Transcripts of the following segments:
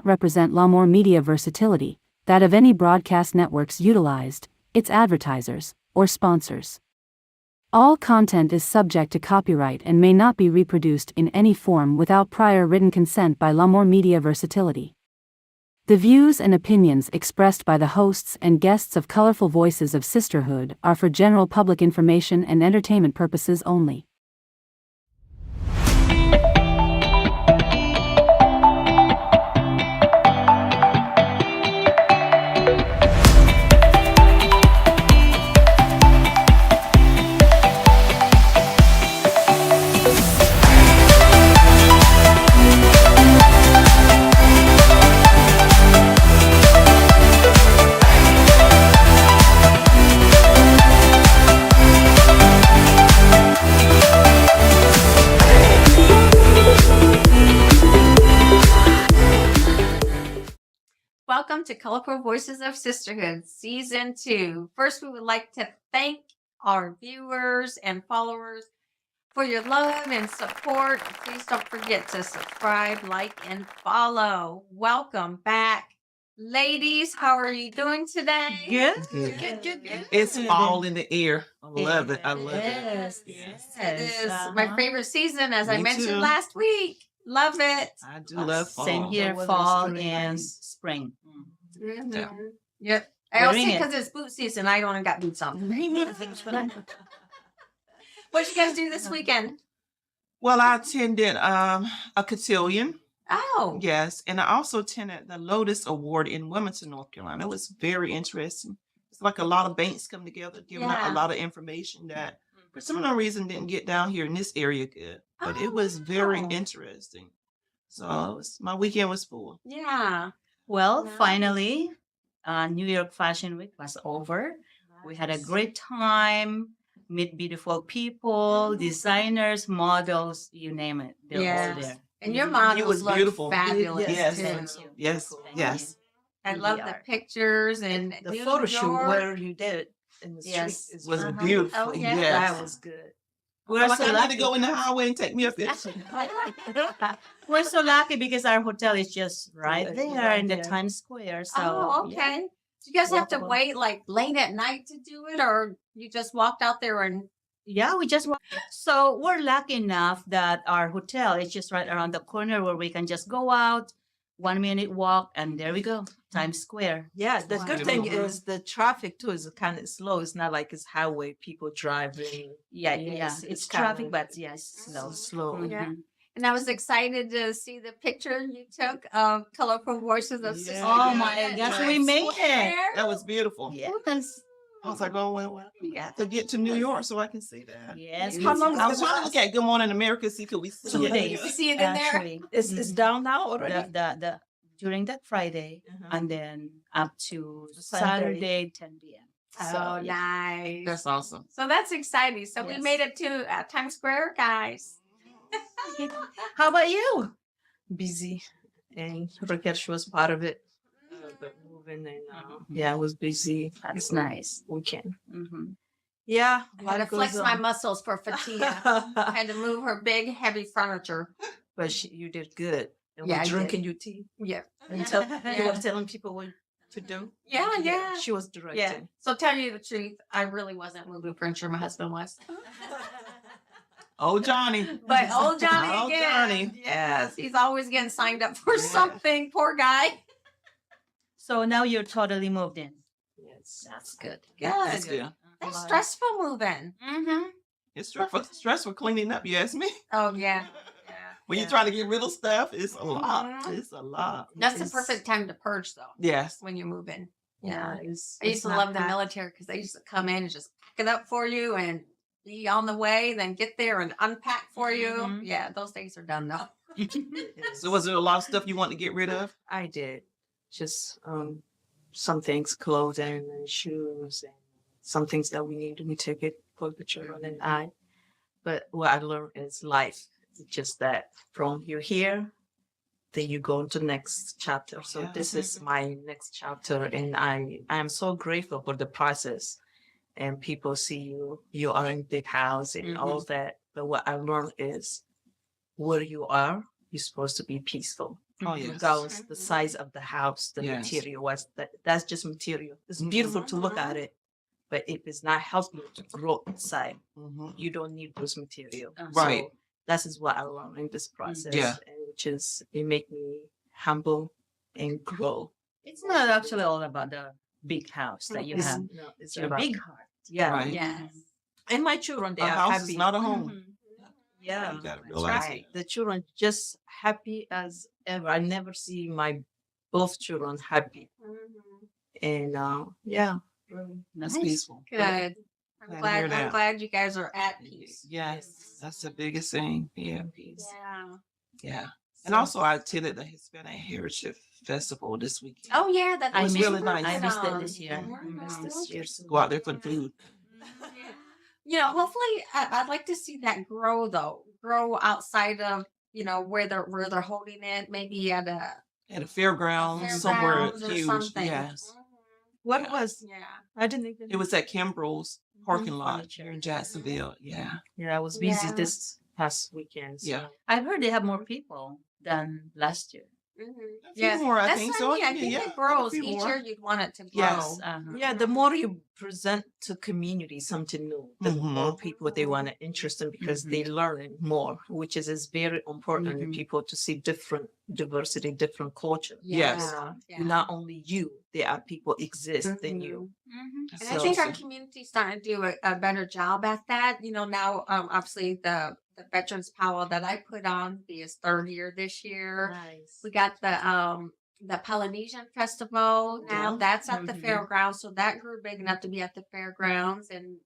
represent La'Moore Media Versatility, that of any broadcast networks utilized, its advertisers, or sponsors. All content is subject to copyright and may not be reproduced in any form without prior written consent by La'Moore Media Versatility. The views and opinions expressed by the hosts and guests of Colorful Voices of Sisterhood are for general public information and entertainment purposes only. Welcome to Colorful Voices of Sisterhood, Season 2. First, we would like to thank our viewers and followers for your love and support. Please don't forget to subscribe, like, and follow. Welcome back. Ladies, how are you doing today? Good. It's fall in the air. I love it. I love it. Yes. It is my favorite season, as I Me mentioned too. last week. Love it. I do love fall. Same here, fall and spring. Yeah. Yep. I always Wearing say it. because it's boot season, I don't got boots on. What you guys do this weekend? Well, I attended a cotillion. Oh, Yes. And I also attended the Lotus Award in Wilmington, North Carolina. It was very interesting. It's like a lot of banks come together, giving out Yeah. a lot of information that for some reason didn't get down here in this area good. But it was very wow. interesting. So my weekend was full. yeah. Well, Nice. finally, New York Fashion Week was over. We had a great time, meet beautiful people, designers, models, you name it. They're Yes. all there. And your It models was look beautiful. fabulous Yes. too. Yes. Yes. I love the pictures and The New photo shoot York. where you did it in the street Yes. is Was really- beautiful. Oh, yeah. Yes. That was good. We're Like so I need to lucky. go in the highway and take me up there. We're so lucky because our hotel is just right Yeah, there right in the there. Times Square. So Oh, okay. Do you guys have to Walkable. wait like late at night to do it, or you just walked out there and? Yeah, we just so we're lucky enough that our hotel is just right around the corner where we can just go out, 1 minute walk, and there we go, Times Square. Yeah, the Wow. good thing Beautiful. is the traffic too is kind of slow. It's not like it's highway people driving. Yeah, Yes, it's it's traffic, kinda- but yes, Slow, slow. slow. Yeah. Mhm. And I was excited to see the picture you took of Colorful Voices of Yeah. Sisterhood. Oh my at gosh, Times we made it. Square. That was beautiful. Yes, I was like, oh, well, we got to get to New York so I can see that. yes. How long I was trying to look at Good Morning America, see could we see 2 it. days. You see it in there? Actually, It's down now already. the during that Friday Uh-huh. and then up to Sunday. Saturday 10 p.m. Oh, So, yeah. nice. That's awesome. So that's exciting. So we Yes. made it to Times Square, guys. How about you? Busy, and Raquel, she was part of it. The moving and yeah, it was busy. That's nice. Weekend. Mm-hmm. Yeah, I had to flex my muscles for Fetihya. I had to move her big, heavy furniture. But you did good. And Yeah, I we're did. drinking your tea Yeah. and you Yeah. were telling people what to do. Yeah, yeah. She was directing. Yeah. So tell you the truth, I really wasn't moving furniture. My husband was. Old Johnny. But old Johnny Old again. Johnny. Yes, he's always getting signed up for Yeah. something. Poor guy. So now you're totally moved in. Yes. That's good. That's good. That's stressful moving. Mm-hmm. It's stressful cleaning up, you ask me. Oh yeah. When you're trying to get rid of stuff, it's a lot. Mhm. It's a lot. That's the It's- perfect time to purge, though. Yes. When you're moving. Yeah, I used to love the military because they used to come in and just pack it up for you and be on the way, then get there and unpack for you. Mhm. Yeah, those days are done now. So was there a lot of stuff you want to get rid of? I did. Just some things, clothing and shoes, and some things that we need. We take it for the children and I. But what I learned is life. It's just that from you're here, then you go into the next chapter. So Yeah. this is my next chapter, and I am so grateful for the process. And people see you are in big house and all that. But what I learned is where you are, you're supposed to be peaceful. Oh, yes. regardless the size of the house, the Yes. material was that's just material. It's beautiful to look at it, but if it's not helping you to grow inside, you don't need those material. Right. So that is what I learned in this process. Yeah. And which is it make me humble and grow. It's not actually all about the big house that you It's, have. no, it's It's your about, big heart. yeah. Right. Yes. And my children, they A are house happy. is not a home. Mhm. Yeah, You gotta that's realize right. The children just happy as ever. I never see my both children happy. And yeah, really. That's Nice. peaceful. Good. I'm Glad to hear glad. I'm that. glad you guys are at peace. Yes, that's the biggest thing. Yeah, peace. Yeah. Yeah. And also, I attended the Hispanic Heritage Festival this weekend. Oh yeah, that I was was really nice. I missed it on. this year. Mhm. I missed This year, so Go out there for the food. You know, hopefully, I'd like to see that grow though. Grow outside of where they're holding it. Maybe at a At a fairgrounds, somewhere fairgrounds or huge. something. Yes. Mhm. what Yeah. was Yeah. I didn't even. It was at Kimbroug's parking lot Furniture. here in Jacksonville. Yeah. Yeah, I was busy Yeah. this past weekend. So. Yeah. I've heard they have more people than last year. Mhm. A few more, I That's think what so. I mean. I Yeah, think yeah, it grows. a few Each more. year you'd want it to grow. Yes. Yeah, the more you present to community something new, the more people they want to interest in because they learn more, which is very important in people to see different diversity, different culture. Yes. Yeah. Not only you, there are people exist in you. And So- I think our community's starting to do a better job at that. Now, obviously the Veterans Powwow that I put on be his third year this year. Nice. We got the Polynesian Festival now. Yeah. That's at the Mhm. fairgrounds. So that grew big enough to be at the fairgrounds. And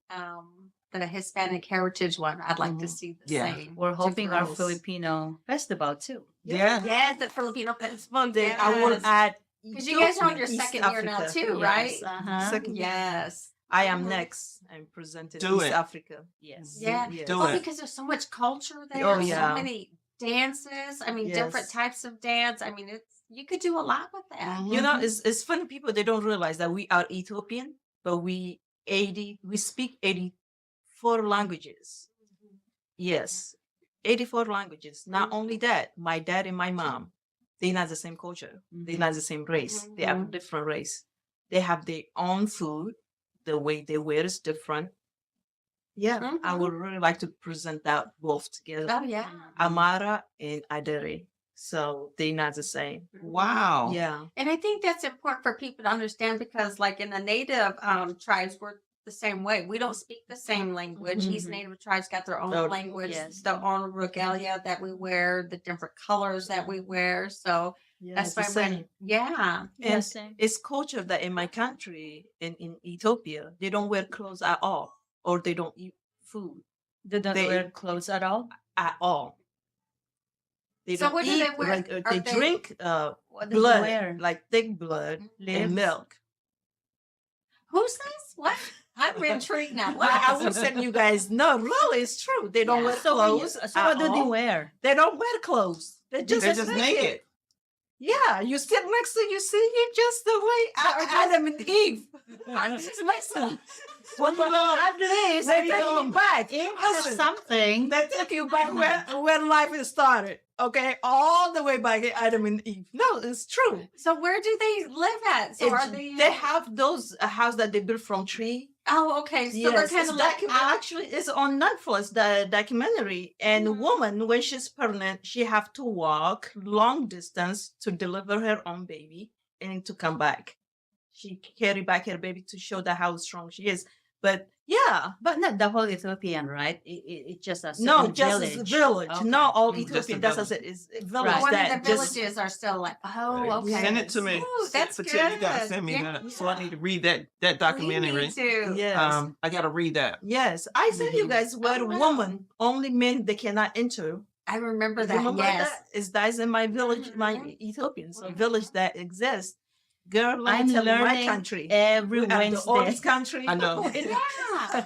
the Hispanic Heritage one, I'd like to see the Yeah. same. We're to hoping our grow. Filipino festival too. Yeah. Yes, the Filipino Festival. Then I will add Because you guys are on your East second year now Africa. too, Yes, right? uh-huh. Second year. Yes. I am next and presented Do East it. Africa. Yes. Yeah. Yes. Do Well, it. because there's so much culture there. Oh, So yeah. many dances. I mean, different Yes. types of dance. I mean, you could do a lot with that. Mhm. You know, it's funny people they don't realize that we are Ethiopian, but we speak 84 languages. Yes. 84 languages. Not only that, my dad and my mom, they're not the same culture. They're not the same race. They have a different race. They have their own food. The way they wear is different. Yeah, I would really like to present that both together. Oh yeah. Amara and Adere. So they're not the same. Wow. Yeah. And I think that's important for people to understand because, like in the native tribes, we're the same way. We don't speak the same language. Each native tribes got their own Oh, language, yes. their own regalia that we wear, the different colors that we wear. So that's why And Yes, same. it's culture that in my country, in Ethiopia, they don't wear clothes at all, or they don't eat food They don't They- wear clothes at all. at all. They So don't what do eat, they wear? like, Are they they- drink What do they blood, wear? like thick blood Lips? and milk. who's this? What? I'm intrigued now. What? I will send you guys. No, really, it's true. They don't Yeah. wear So, clothes. so at what do they all. wear? They don't wear clothes. They're just naked. Yeah, you sit next to you, see you just the way Adam and Eve. Just listen. After this, they take you back. Listen, Something. they take you back when life is started. Okay, all the way back at Adam and Eve. No, it's true. So where do they live at? So are they? They have those house that they built from tree. Oh, okay. So Yes, they're kind it's of like actually it's on Netflix, the documentary. And woman, when she's pregnant, she have to walk long distance to deliver her own baby and to come back. She carry back her baby to show that how strong she is. But yeah, But not the whole Ethiopian, right? It's just a no, certain just village. a village. Okay. Not all Just a Ethiopian. That's village. what it's a village Right. one that of the just villages are still like, oh, okay. Send it to me. Ooh, that's Fetihya, good. you gotta send me Yeah. that. So I need to read that We documentary. need to. yes. I gotta read that. Yes, I said you guys were Oh, wow. woman, only men they cannot enter. I remember that. Remember Yes. that? It's that's in my village, my Ethiopian, so village that exists. Girl, let I'm me tell you, my learning country. every We are the Wednesday. oldest country. I know. Yeah.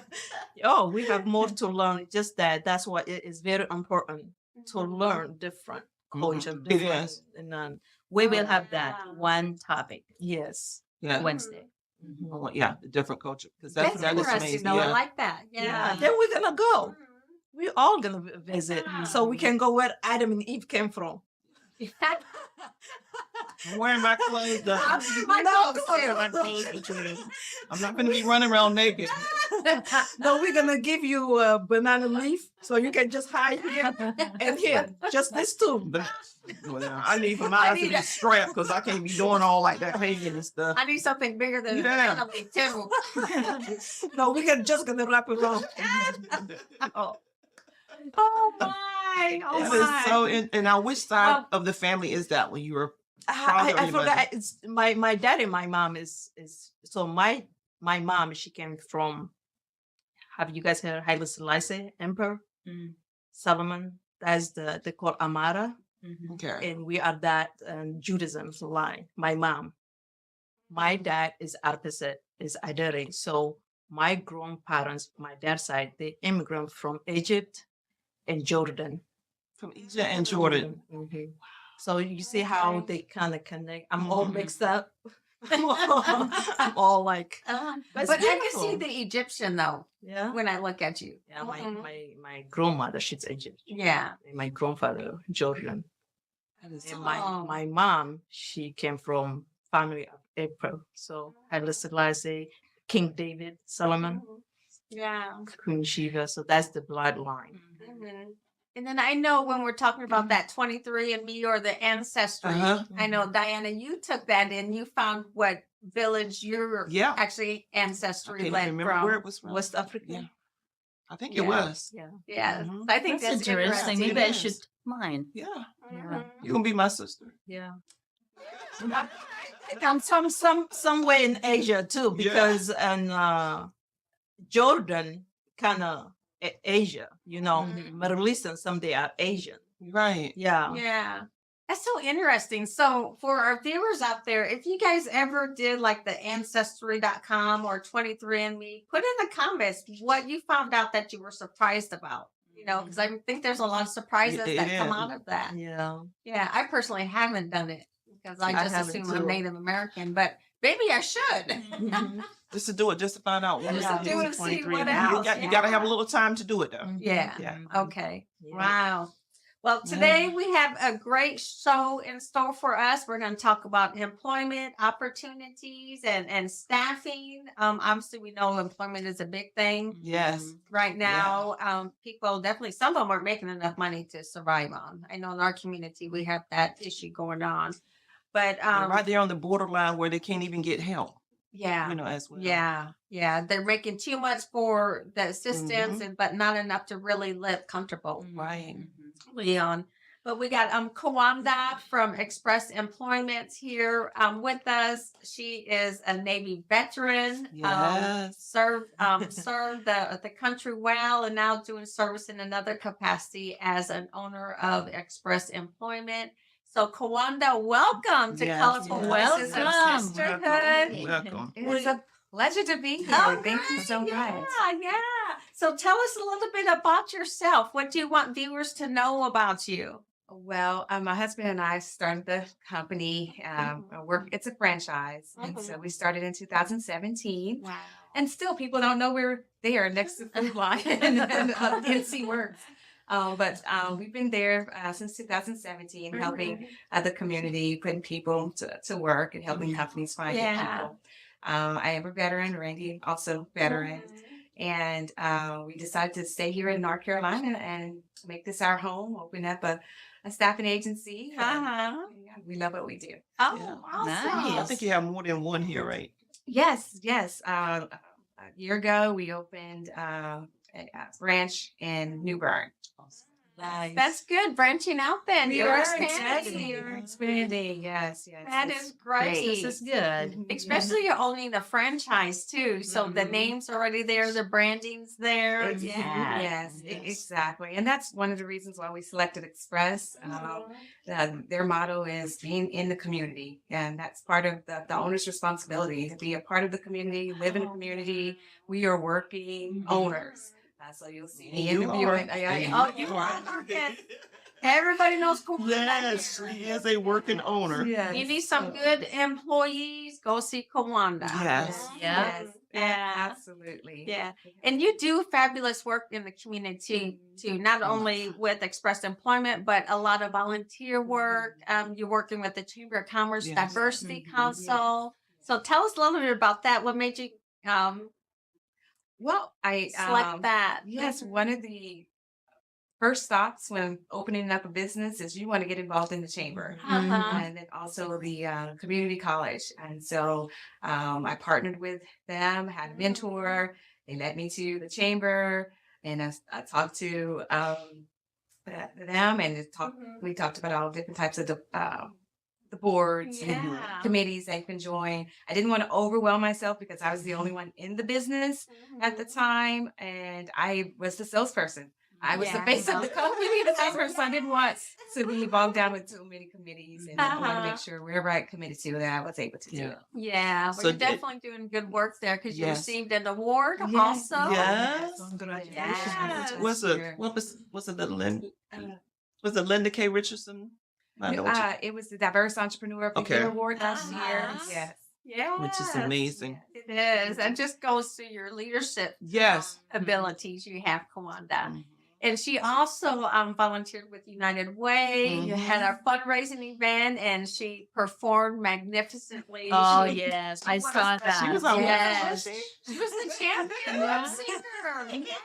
Oh, we have more to learn. Just that. That's why it is very important to learn different culture. It Different, is. and We will have that one topic yes. Yeah. Wednesday. Oh, yeah, the different culture. Because That's that is interesting, amazing. though. I Yeah. like that. Yeah. Yeah. Then we're gonna go. We're all gonna visit, so we can go where Adam and Eve came from. I'm wearing my clothes. My I'm not going to be running around naked. No, we're gonna give you a banana leaf so you can just hide here and here. Just this two. But, well, I need for my eyes to be strapped because I can't be doing all like that hanging and stuff. I need something bigger than Yeah. a too. No, just gonna wrap it around. Oh my! Oh This my! is so. And now, which side of the family is that when you were? Father or I your forgot. mother? It's my dad and my mom is so my mom, she came from. Have you guys heard Haile Selassie Emperor Solomon? That's they call Amara, Okay. and we are that Judaism line. My mom, my dad is opposite, is Adere. So my grandparents, my dad's side, they immigrant from Egypt and Jordan. From Egypt and Jordan. Mhm. So you see how they kind of connect. I'm all Mhm. mixed up. I'm all like, But I can see the Egyptian though yeah. when I look at you. Yeah, my grandmother, she's Egyptian. Yeah. And my grandfather, Jordan. That is And Oh. my mom, she came from family of April. So Haile Selassie, King David, Solomon, Yeah. Queen Sheba. So that's the bloodline. Mhm. And then I know when we're talking about that 23andMe or the ancestry, Uh-huh. I know Diana, you took that and you found what village your Yeah. actually I ancestry can't led remember where from. it was from. West Africa. Yeah. I think Yeah. it was. Yeah. Yeah, Mhm. I think That's that's interesting. Maybe I It should is. mine. Yeah. Mhm. You gonna be my sister. Yeah. And somewhere in Asia too, because Jordan kind of Asia, Middle Eastern, some they are Asian. Right. Yeah. Yeah. That's so interesting. So for our viewers out there, if you guys ever did like the ancestry.com or 23andMe, put in the comments what you found out that you were surprised about. Because I think there's a lot of surprises It that come is. out of that. Yeah. Yeah, I personally haven't done it because I I just haven't assume I'm too. Native American, but maybe I should. Mhm. Just to do it, just to find out what Just it to is. do it and see 23. what You else, got to have a yeah. little time to do it though. Yeah. Yeah. Okay. Yeah. Wow. Well, today we have a great show in store for us. We're going to talk about employment opportunities and staffing. Obviously, we know employment is a big thing Yes. right now. People definitely, some of them aren't making enough money to survive on. I know in our community we have that issue going on. But They're right there on the borderline where they can't even get help. yeah. As well. Yeah, they're making too much for the assistance, but not enough to really live comfortable. Right. Leon. But we got Kawanda from Express Employment here with us. She is a Navy veteran. Yes. Served the country well, and now doing service in another capacity as an owner of Express Employment. So Kawanda, welcome to Yes. Colorful Voices of Welcome. Sisterhood. Welcome. It is a pleasure to be here. Oh, Thank you great. so much. Yeah. So tell us a little bit about yourself. What do you want viewers to know about you? Well, my husband and I started the company. It's a franchise, and so we started in 2017. Wow. And still, people don't know we're there next to Food Line and NC Works. But we've been there since 2017, helping the community, putting people to work, and helping companies find good people. I am a veteran, Randy also veteran. And we decided to stay here in North Carolina and make this our home, open up a staffing agency. Yeah, we love what we do. Oh, Yeah. awesome. Nice. I think you have more than one here, right? Yes. A year ago, we opened a branch in New Bern. Nice. That's good. Branching out then. We You're are expanding. expanding. Yes. That It's- is great. This is good. Especially you're owning a franchise too. So the name's already there, the branding's there. Yeah. Yes, exactly. And that's one of the reasons why we selected Express. Their motto is being in the community. And that's part of the owner's responsibility to be a part of the community, live in the community. We are working owners. So you'll see the You interview. are. Oh, you are. Everybody knows Kawanda. Yes, he is a working owner. Yes. You need some good employees, go see Kawanda. Yes. Yeah. Yeah. Absolutely. Yeah. And you do fabulous work in the community too, not only with Express Employment, but a lot of volunteer work. You're working with the Chamber of Commerce Yes. Diversity Mhm. Council. So tell us a little bit about that. What made you Well, I select that? yes, one of the first thoughts when opening up a business is you want to get involved in the chamber. Uh-huh. And then also the community college. And so I partnered with them, had a mentor. They led me to the chamber, and I talked to them, and we talked about all different types of the boards and Yeah. committees they can join. I didn't want to overwhelm myself because I was the only one in the business at the time, and I was the salesperson. I was the Yeah. face of the company, the salesperson. So I didn't want to be bogged down with too many committees, and I wanted to make sure wherever I committed to that I was able to do Yeah. it. Yeah. Well, So you're did- definitely doing good work there because you Yes. received an award Yes. also. Yes. Congratulations. Yes. Was it was it Linda K. Richardson? I know what you- It was the Diverse Entrepreneur of the Okay. Year Award last year. Uh-huh. Yes. Yeah. which is amazing. It is. It just goes to your leadership Yes. abilities you have, Kawanda. Mhm. And she also volunteered with United Way. You had our fundraising event, and she performed magnificently. Oh, She- yes. I She was- saw that. She was on Yes. one. She was the champion Yeah. singer.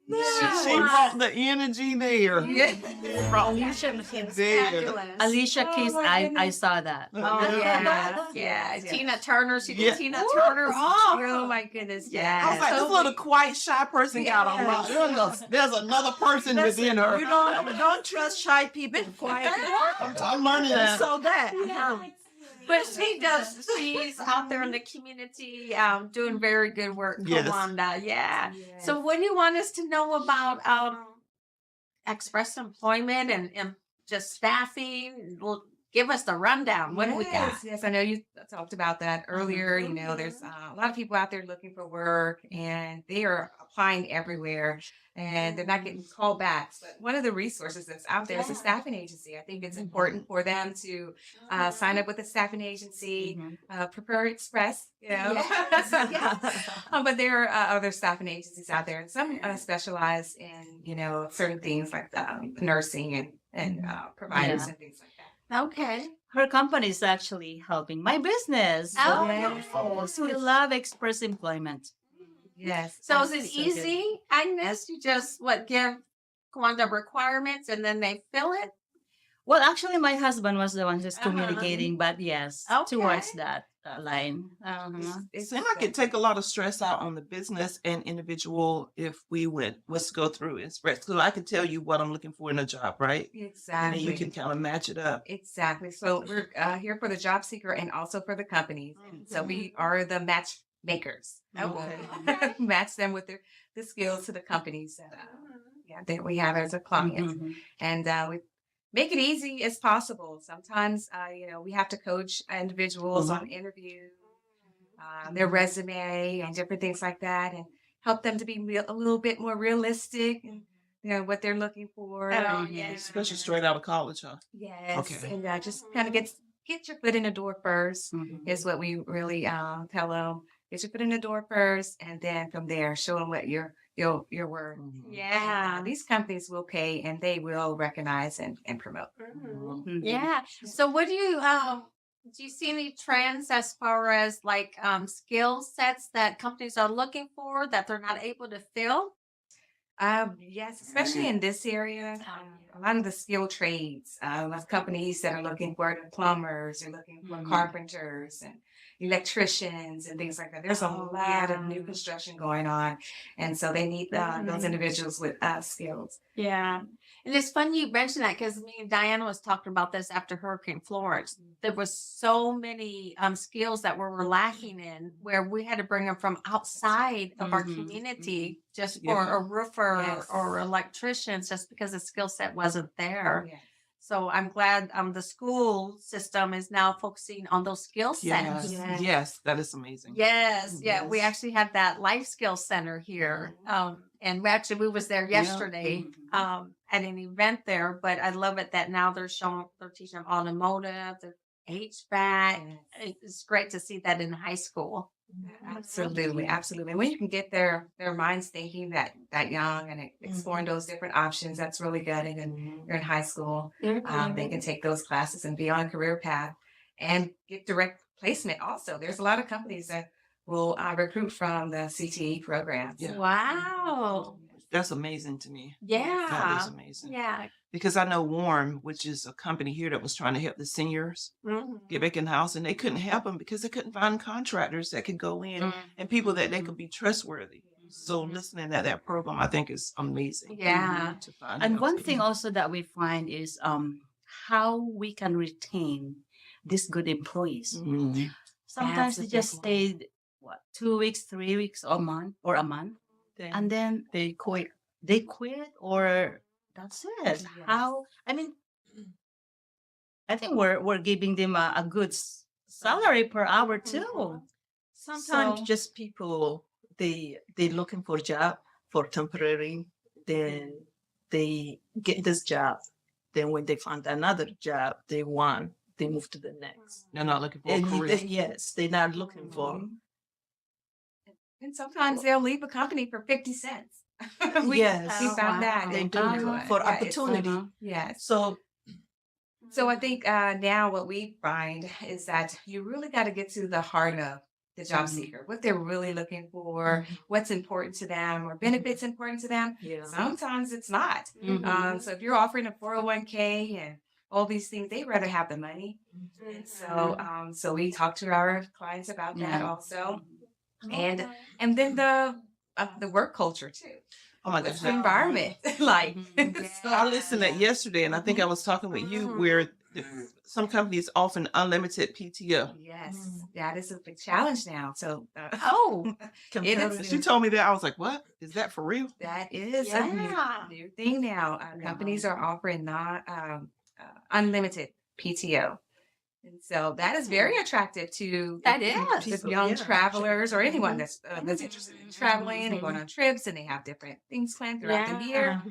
Yes. She brought the energy there. Alicia There. Fabulous. Alicia Keys, my I goodness. saw that. Oh yeah, yeah. Yes. Tina Turner. She did Yeah. Tina Turner. Oh my goodness. Yeah. I was like, So this little quiet, shy person got on. Yes. There's another person within her. You don't trust shy people. Quiet people. I'm learning that. So that. But she does. She's out there in the community, doing very good work. Yes. Kawanda, yeah. So, what do you want us to know about Express Employment and just staffing? Well, give us the rundown. What do we got? Yes, I know you talked about that earlier. You know, there's a lot of people out there looking for work, and they are applying everywhere, and they're not getting called back. But one of the resources that's out there is a staffing agency. I think it's important for them to sign up with a staffing agency, Prepare Express, you know. But there are other staffing agencies out there, and some specialize in, you know, certain things like nursing and providers Yeah. and things like that. Okay. Her company is actually helping my business. Oh, Yes, we love Express Employment. Yes. So, is it So good. easy, Agnes? You just give Kawanda requirements and then they fill it? Well, actually, my husband was the one who's communicating, but yes, towards Okay. that line. It seemed like it take a lot of stress out on the business and individual if we was to go through Express. So I can tell you what I'm looking for in a job, right? And Exactly. then you can kind of match it up. Exactly. So we're here for the job seeker and also for the companies. And so we are the matchmakers. Okay. Match them with the skills to the companies that we have as a client. Mhm. And we make it easy as possible. Sometimes, you know, we have to coach individuals on interviews, their resume and different things like that, and help them to be a little bit more realistic and, you know, what they're looking for. Oh, And- yeah. Especially straight out of college, huh? Yes. Okay. And just kind of get your foot in the door first Mhm. is what we really tell them. Get your foot in the door first, and then from there, show them what you're worth. Yeah. These companies will pay, and they will recognize and promote. Mhm. Yeah. So, what do you see any trends as far as skill sets that companies are looking for that they're not able to fill? Yes, especially in this area, a lot of the skilled trades, of companies that are looking for plumbers, they're looking for carpenters and electricians and things like that. There's a lot of new construction going on, and so they need those individuals with skills. Yeah. And it's funny you mentioned that because me and Diana was talking about this after Hurricane Florence. There was so many skills that we were lacking in where we had to bring them from outside of our Mhm. community just Yeah. for a roofer Yes. or electricians just because the skill set wasn't there. Yeah. So I'm glad the school system is now focusing on those skill sets. Yes. Yes, that is amazing. Yes, yeah. We Yes. actually had that life skills center here. And we was there yesterday at an event there, but I love it that now they're teaching them automotive, they're HVAC. It's great to see that in high school. Absolutely, absolutely. And when you can get their minds thinking that young and exploring those different options, that's really good. And then you're in high school, they can take those classes and be on a career path and get direct placement. Also, there's a lot of companies that will recruit from the CTE programs. Yeah. Wow. That's amazing to me. Yeah. That is amazing. Yeah. Because I know Warm, which is a company here that was trying to help the seniors get back in the house, and they couldn't help them because they couldn't find contractors that could go in and people that they could be trustworthy. So listening to that program, I think is amazing. Yeah. To find And help. one thing also that we find is how we can retain these good employees. Mhm. Sometimes That's a they just big one. stayed 2 weeks, 3 weeks, or a month, and then they quit. they quit, or that's it. How? I mean, I think we're giving them a good salary per hour too. Sometimes So- just people they looking for job for temporary, then they get this job. Then when they find another job they want, they move to the next. They're not looking for a And career. yes, they're not looking for. And sometimes they'll leave a company for 50 cents. we Yes. found that. They and do it. for Yeah, it's- opportunity. Yes. So So I think now what we find is that you really got to get to the heart of the job seeker, what they're really looking for, what's important to them, or benefits important to them. yeah. Sometimes it's not. Mhm. So if you're offering a 401k and all these things, they'd rather have the money. And so we talk to our clients about that Yeah. also, and then the work culture too, Oh my gosh. the environment, like. So I listened to that yesterday, and I think I was talking with you where some companies offer unlimited PTO. Yes, that is a big challenge now. So, Oh, it is. She told me that. I was like, what? Is that for real? That is Yeah. a new thing now. Companies are offering not unlimited PTO. And so that is very attractive to That is. the young travelers or anyone that's interested in traveling and going on trips, and they have different things planned throughout the year.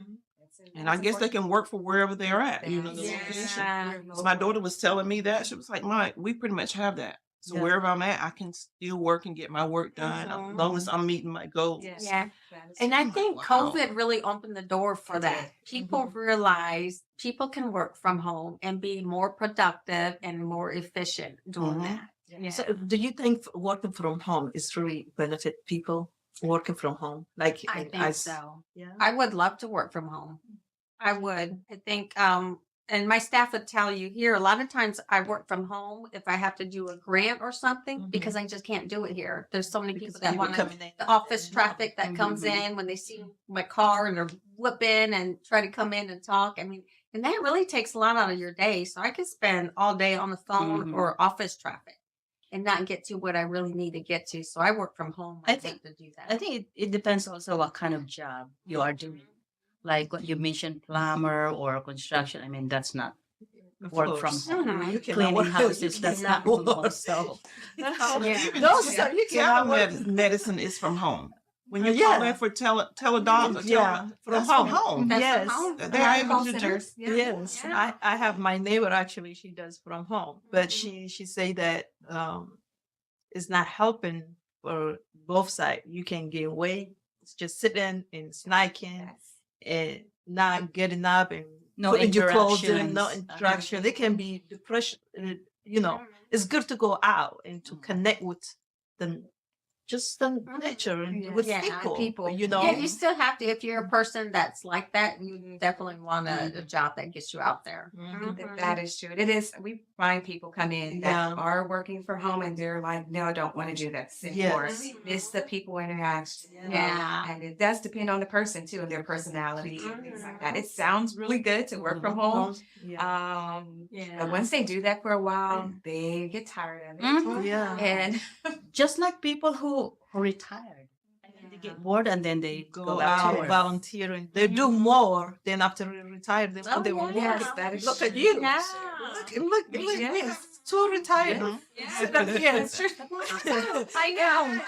And I guess they can work for wherever they're at, you know, the location. yeah. So my daughter was telling me that. She was like, Mike, we pretty much have that. So Yeah. wherever I'm at, I can still work and get my work done as long as I'm meeting my goals. Yes. Yeah. That is And I true. think Wow. COVID really opened the door for that. People realize people can work from home and be more productive and more efficient doing Mhm. that. Yeah. So do you think working from home is really benefit people working from home? Like I in- think as- so. Yeah. I would love to work from home. I would. I think and my staff would tell you here a lot of times I work from home if I have to do a grant or something because I just can't do it here. There's so many people that want to coming in. the office traffic that comes in when they see my car and they're whipping and try to come in and talk. I mean, and that really takes a lot out of your day. So I could spend all day on the phone or office traffic and not get to what I really need to get to. So I work from home. I I'd think- like to do that. I think it depends also what kind of job you are doing. Like what you mentioned, plumber or construction. I mean, that's not Of work from course. home. Mhm. You cannot Cleaning work- houses, you that's cannot not from home. work. So Yeah. Those are you So our cannot work. medicine is from home. When you Yeah. call in for teledoc, Yeah, from from home. That's Yes. from home. They are able Call to do. centers. Yeah. Yes, Yeah. I have my neighbor actually. She does from home, but she say that it's not helping for both sides. You can gain weight. It's just sitting and snacking Yes. and not getting up and No putting your clothes in. No interactions. interaction. It can be depression. You know, it's good to go out and to connect with the just the nature and with Yeah, people. You know, Yeah, you still have to. If you're a person that's like that, you definitely want a job that gets you out there. That is true. It is. We find people come in that Yeah. are working from home and they're like, no, I don't want to do this anymore. Yes. We miss the people interaction. Yeah. And it does depend on the person too and their personality and things like that. It sounds really good to work from home. Yeah. But once they do that for a while, they get tired of it. Mhm. Yeah. And Just like people who retired. I mean, they get bored and then they Go back to out work. volunteering. They do more than after they retire. They Oh, they will yeah. work. that is Look at true. you. Yeah. Look, look, Yes. Too retired. Yes. I know.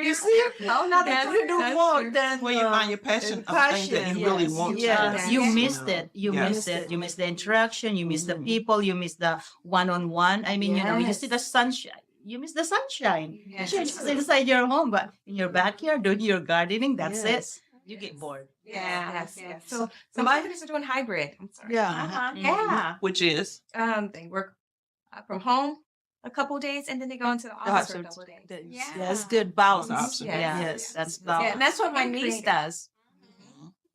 You see? Oh, no, that's You do more than Well, you find your passion of things that you really yes, want yes. to do. You Yes. missed it. You Yes. missed it. You missed the interaction. You missed the Mhm. people. You missed the one-on-one. I mean, you Yes. see the sunshine. You miss the sunshine. Yes. Sure, it's inside your home, but in your backyard, doing your gardening, that's it. You get bored. Yes. So some companies are doing hybrid. I'm sorry. Yeah. Uh-huh. Mhm. Yeah. Which is They work from home a couple of days and then they go into the office for a couple of days. Yeah. That's good balance. Awesome. Yeah, Yes, that's Yeah, balance. and that's what my And niece creative. does.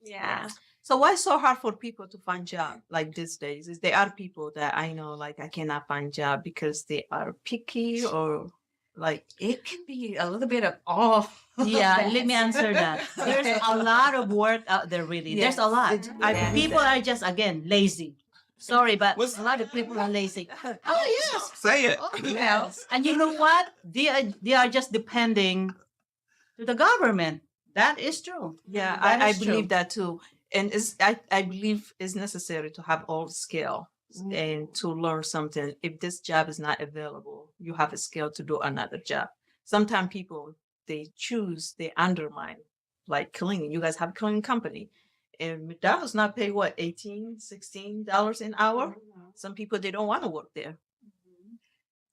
Yeah. So why it's so hard for people to find job like these days? Is there are people that I know like I cannot find job because they are picky or like It can be a little bit of all. Yeah, let me answer that. There's a lot of work out there, really. There's a lot. I People are just, again, lazy. Sorry, but What's- a lot of people are lazy. Oh, yes. say it. Oh, yes. And you know what? They are just depending to the government. That is true. Yeah, That I is true. believe that too. And I believe it's necessary to have all skill and to learn something. If this job is not available, you have a skill to do another job. Sometimes people, they undermine, like cleaning. You guys have a cleaning company. And McDonald's not pay what, $18, $16 an hour? Some people, they don't want to work there.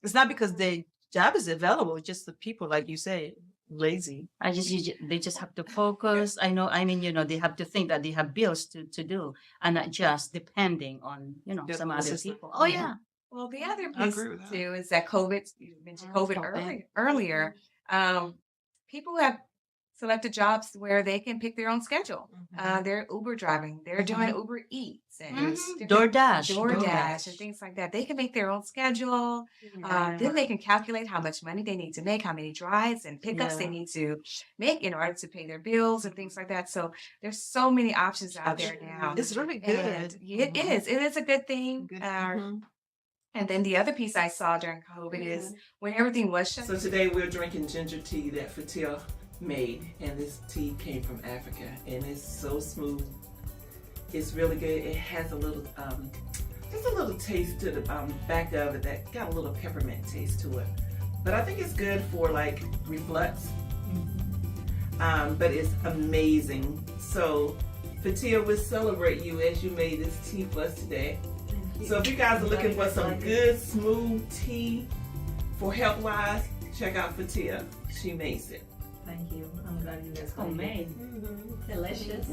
It's not because the job is available, it's just the people, like you say, lazy. They just have to focus. I mean, they have to think that they have bills to do and not just depending on, The some other system. people. Oh, yeah. Well, the other I piece agree with that. too is that COVID, you mentioned COVID earlier. People have selected jobs where they can pick their own schedule. They're Uber driving, they're doing Uber Eats and different- DoorDash and things like that. They can make their own schedule. Then they can calculate how much money they need to make, how many drives and pickups they Yeah. need to make in order to pay their bills and things like that. So there's so many options out there now. It's really And good. it is. It is a good thing. Good. And then the other piece I saw during COVID is when everything was shut. So today we're drinking ginger tea that Fetihya made, and this tea came from Africa, and it's so smooth. It's really good. It has a little, just a little taste to the back of it that got a little peppermint taste to it. But I think it's good for like reflux. But it's amazing. So Fetihya, we celebrate you as you made this tea for us today. So if you guys are looking for some good, smooth tea for health-wise, check out Fetihya. She makes it. Thank you. I'm glad you guys Homemade. Delicious.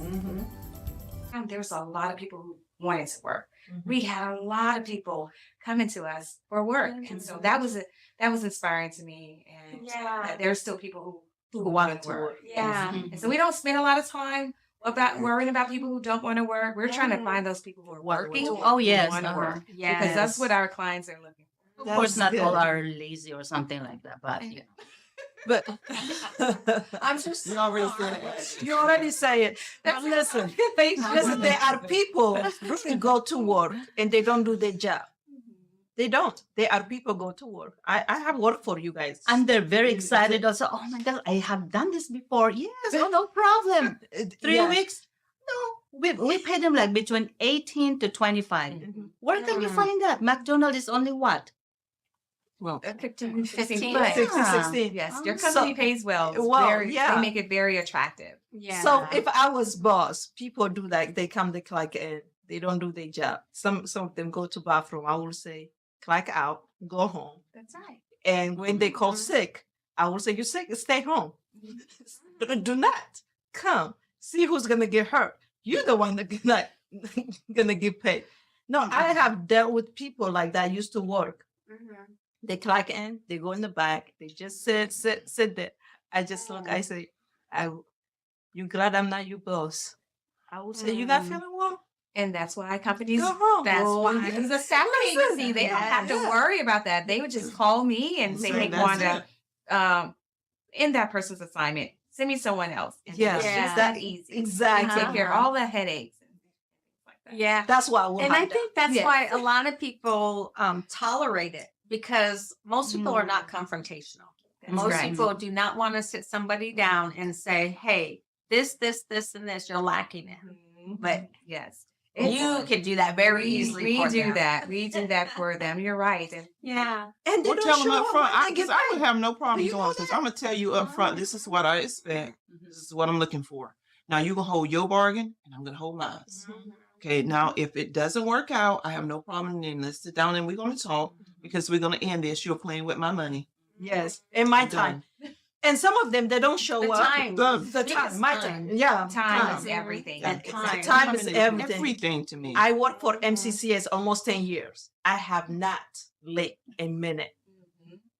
There was a lot of people who wanted to work. We had a lot of people coming to us for work, and so that was inspiring to me. And that there's still people who want to work. Yeah. And so we don't spend a lot of time about worrying about people who don't want to work. We're trying to find those people who are working. Oh, yes. Want to uh-huh. work Yeah. because that's what our clients are looking for. Of course, That's not all good. are lazy or something like that, but But I'm just You already said it. you already say it. But listen, there are people who go to work and they don't do their job. They don't. There are people go to work. I have worked for you guys. and they're very excited also. Oh my God, I have done this before. Yes, no problem. 3 Yeah. weeks? No, we pay them like between 18 to 25. Where can you find that? McDonald's is only what? Well, 15, 15. but- 16, Yeah. 16. Yes, your So- company pays well. It's Well, very, yeah. They make it very attractive. yeah. So if I was boss, people do like they come, they clock in, they don't do their job. Some of them go to bathroom. I will say, clock out, go home. That's right. And when they call sick, I will say, you're sick, stay home. Do not come. See who's gonna get hurt. You're the one that's not gonna get paid. No, I have dealt with people like that. I used to work. They clock in, they go in the back, they just sit there. I just look, I say, you glad I'm not your boss? I will say, you not feeling well? And that's why companies, Go home. that's Go why, home. because the staffing agency, they don't have to worry about that. They would just call me and say, hey, That's Wanda, it. in that person's assignment, send me someone else. And Yes, it's just Yeah. that easy. Exactly. Take care of all the headaches and things like that. Yeah. That's why I will And I have think that's Yes. why a lot of people tolerate it because most people are not confrontational. That's Most right. people do not want to sit somebody down and say, hey, this, and this you're lacking in. Mhm. But yes. You can do that very easily. We for do them. that. We do that for them. You're right. And Yeah. And they We'll don't tell them show up up front. when they Because get I would paid. have no problem You doing know it. Because I'm gonna tell you up front. This is what I expect. This is what I'm looking for. Now you gonna hold your bargain, and I'm gonna hold mine. Okay. Now if it doesn't work out, I have no problem. Then let's sit down and we're gonna talk because we're gonna end this. You're playing with my money. Yes, in my I'm time. done. And some of them, they don't show The up. time. The Yes, time, my time. Yeah, time is everything. And Time. time is everything. Everything to me. I worked for MCCS almost 10 years. I have not late a minute.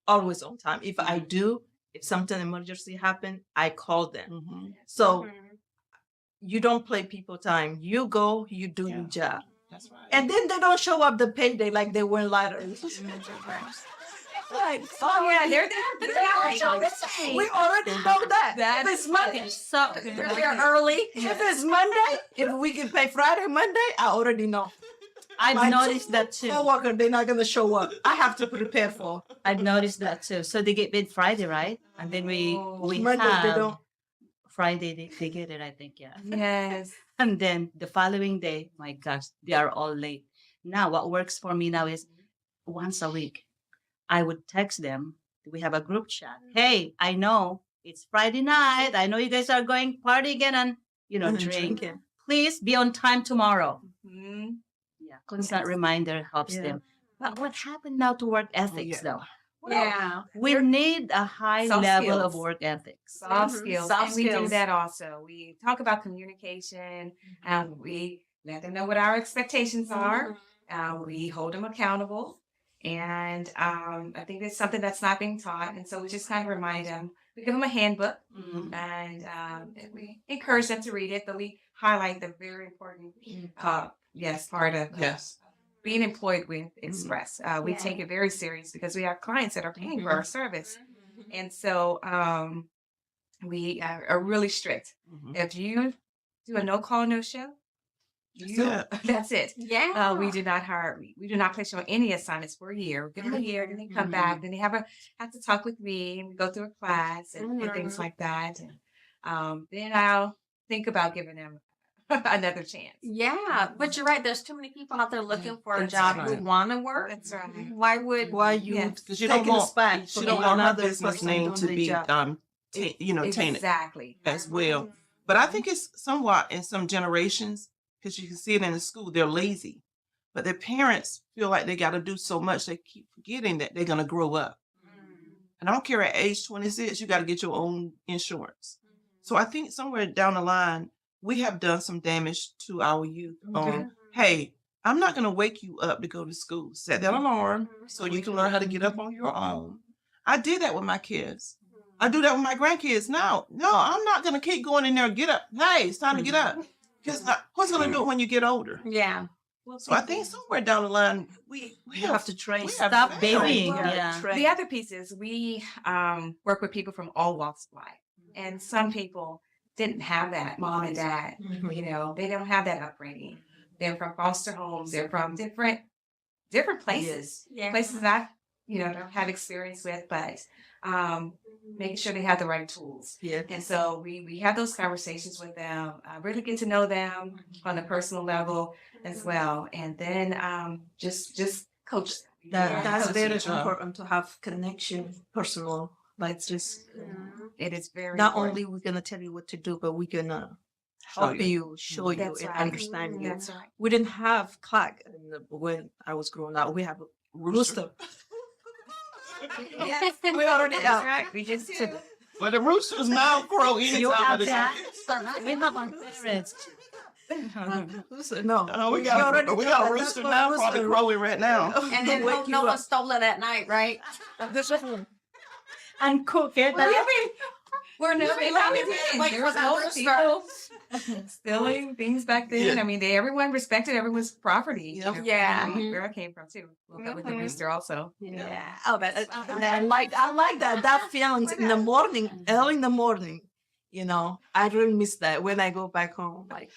Always on time. If I do, if something emergency happen, I call them. Mhm. So you don't play people time. You go, you do your Yeah. job. That's right. And then they don't show up the payday like they were later. Like, Oh yeah, they're we already know that. That's If it's Monday, So they're early. if it's Monday, if we can pay Friday, Monday, I already know. I've My noticed that too. coworker, they're not gonna show up. I have to prepare for. I've noticed that too. So they get paid Friday, right? And then we Monday, they have don't. Friday they get it, I think, yeah. Yes. And then the following day, my gosh, they are all late. Now, what works for me now is once a week, I would text them. We have a group chat. Hey, I know it's Friday night. I know you guys are going party again and, drink. Drinking. Please be on time tomorrow. Mhm. Yeah, constant reminder helps Yeah. them. But what happened now to work ethics, yeah. though? Yeah. We need a high Soft level of skills. work ethics. Soft Mhm. skills. Soft and we do skills. that also. We talk about communication. We let them know what our expectations are. We hold them accountable. And I think it's something that's not being taught. And so we just kind of remind them. We give them a handbook Mhm. and we encourage them to read it, but we highlight the very important part of Yes. being employed with Express. We Yeah. take it very serious because we have clients that are paying for our service. And so we are really strict. Mhm. If you do a no call, no show, that's it. Yeah. We do not hire. We do not place you on any assignments for a year. Give them a year, then they come back. Then they have to talk with me, and we go through a class and things like that. And then I'll think about giving them another chance. Yeah, but you're right. There's too many people out there looking for a That's job who right. want to work. That's right. Why would? Why you Yeah. Because you don't taking a want spot you from don't want her another business person name doing to the be job. tainted Exactly. as well. But I think it's somewhat in some generations because you can see it in the school. They're lazy, but their parents feel like they got to do so much. They keep forgetting that they're gonna grow up. And I don't care at age 26, you got to get your own insurance. So I think somewhere down the line, we have done some damage to our youth. Hey, I'm not going to wake you up to go to school. Set that alarm so you can learn how to get up on your own. I did that with my kids. I do that with my grandkids now. No, I'm not going to keep going in there. Get up. Hey, it's time to get up. Because what's going to do it when you get older? Yeah. So I think somewhere down the line, we have to train. we have Stop failed. babying. Yeah, Yeah. train. The other piece is we work with people from all walks of life. And some people didn't have that, mom and dad. They don't have that upbringing. They're from foster homes. They're from different places. Yeah. Places I, don't have experience with, but making sure they have the right tools. Yeah. And so we have those conversations with them, really get to know them on a personal level as well. And then just coach them. That's very That's right. important to have connection, personal. Like just It is very not important. only we're gonna tell you what to do, but we're gonna Show help you. you, show you, That's and right. understand you. That's right. We didn't have clock when I was growing up. We have a rooster. Yes, We already that's have. right. We just But the roosters now crow anytime You of have the that? day. We have our parents. No, We got a That's rooster what now, rooster- probably crowing right now. And then Wake hope you no one up. stole it at night, right? And cook it. We're never like There was for no the people stealing things back then. Yeah. I mean, everyone respected everyone's property. Yep. Yeah. Where I came from too. Woke up with the Mhm. rooster also. Yeah. Oh, that's And I like that feelings in the morning, early in the morning. I really miss that when I go back home. Like,